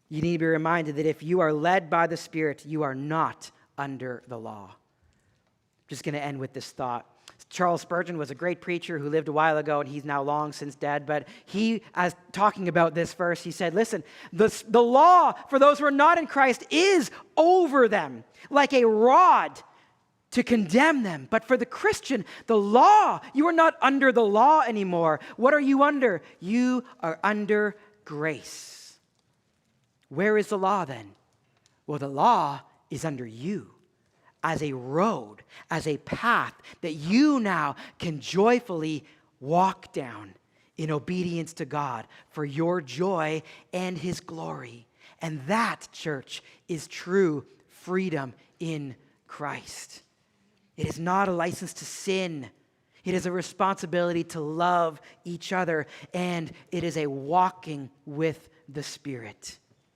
You need to be reminded that if you are led by the Spirit, you are not under the law. I'm just going to end with this thought. Charles Spurgeon was a great preacher who lived a while ago, and he's now long since dead. But he, as talking about this verse, he said, listen, the law for those who are not in Christ is over them, like a rod to condemn them. But for the Christian, the law, you are not under the law anymore. What are you under? You are under grace. Where is the law then? Well, the law is under you, as a road, as a path that you now can joyfully walk down in obedience to God for your joy and His glory. And that, church, is true freedom in Christ. It is not a license to sin. It is a responsibility to love each other, and it is a walking with the Spirit.